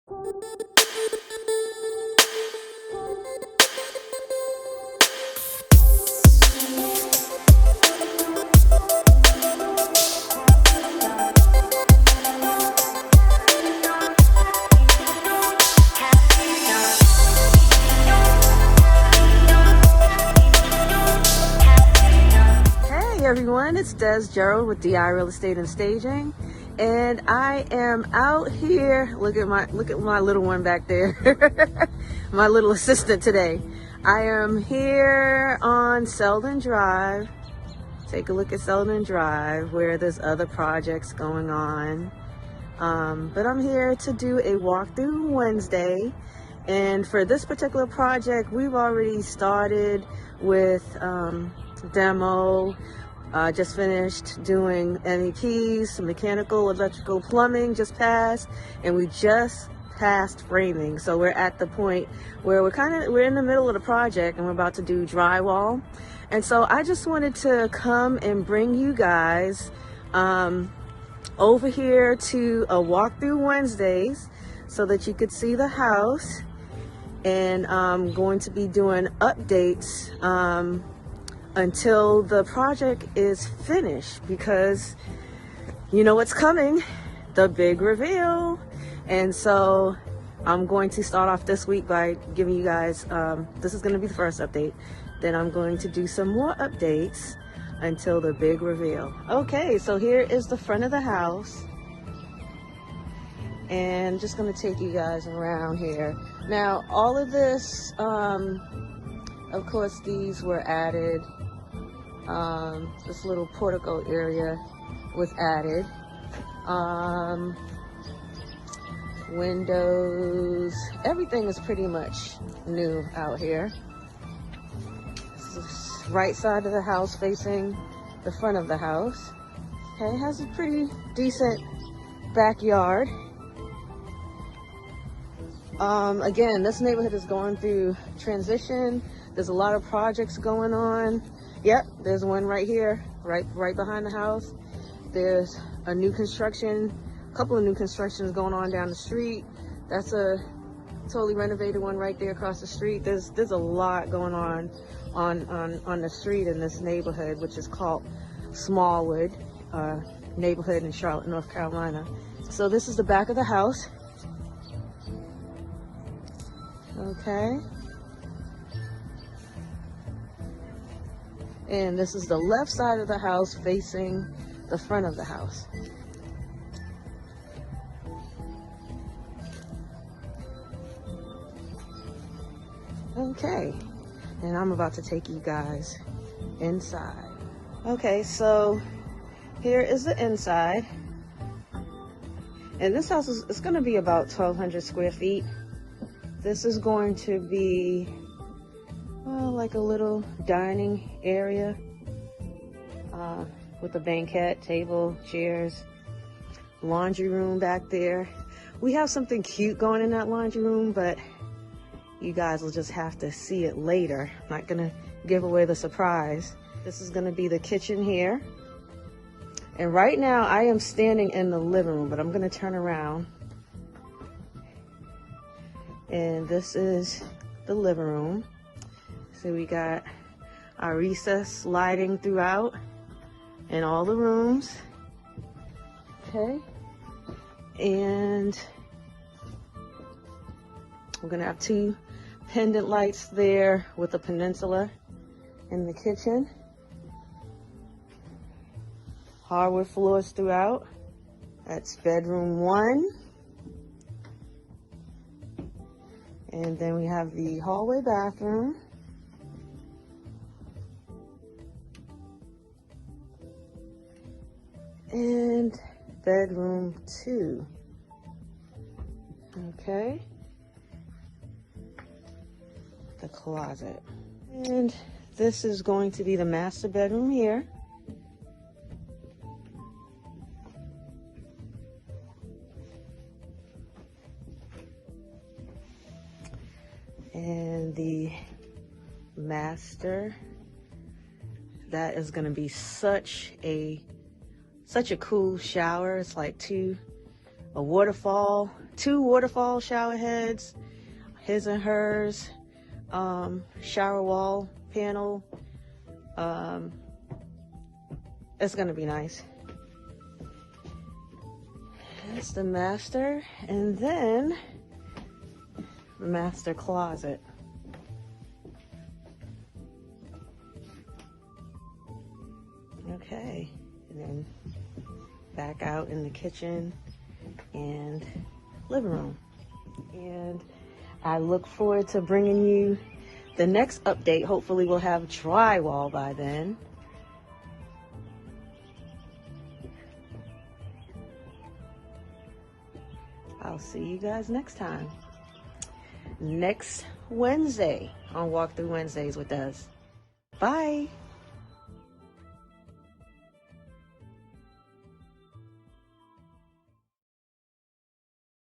Everyone, it's Dez Gerald with DI Real Estate and Staging, and I am out here. Look at my little one back there, my little assistant today. I am here on Seldon Drive. Take a look at Seldon Drive where there's other projects going on, but I'm here to do a walkthrough Wednesday. And for this particular project, we've already started with demo. Just finished doing MEPs, mechanical, electrical, plumbing just passed, and we just passed framing. So we're at the point where we're in the middle of the project and we're about to do drywall. And so I just wanted to come and bring you guys over here to a walkthrough Wednesdays so that you could see the house. And I'm going to be doing updates until the project is finished, because you know what's coming, the big reveal. And so I'm going to start off this week by giving you guys, this is going to be the first update, then I'm going to do some more updates until the big reveal. Okay, so here is the front of the house, and just going to take you guys around here. Now all of this, of course, these were added. This little portico area was added. Windows, everything is pretty much new out here. This is the right side of the house facing the front of the house. Okay, it has a pretty decent backyard. Again, this neighborhood is going through transition. There's a lot of projects going on. Yep, there's one right here, right behind the house. There's a new construction, a couple of new constructions going on down the street. That's a totally renovated one right there across the street. There's a lot going on the street in this neighborhood, which is called Smallwood neighborhood in Charlotte, North Carolina. So this is the back of the house. Okay. And this is the left side of the house facing the front of the house. Okay, and I'm about to take you guys inside. Okay, so here is the inside. And this house is going to be about 1,200 square feet. This is going to be like a little dining area with a banquette table, chairs, laundry room back there. We have something cute going in that laundry room, but you guys will just have to see it later. I'm not gonna give away the surprise. This is gonna be the kitchen here. And right now I am standing in the living room, but I'm gonna turn around. And this is the living room. So we got our recess lighting throughout in all the rooms. Okay. And we're gonna have two pendant lights there with a peninsula in the kitchen. Hardwood floors throughout. That's bedroom 1. And then we have the hallway bathroom. And bedroom 2. Okay. The closet. And this is going to be the master bedroom here. And the master, that is going to be such a cool shower. It's like a waterfall 2 waterfall shower heads, his and hers, shower wall panel. It's gonna be nice. That's the master, and then the master closet. Okay, and then back out in the kitchen and living room. And I look forward to bringing you the next update. Hopefully we'll have drywall by then. I'll see you guys next time. Next Wednesday on Walkthrough Wednesdays with Dez. Bye.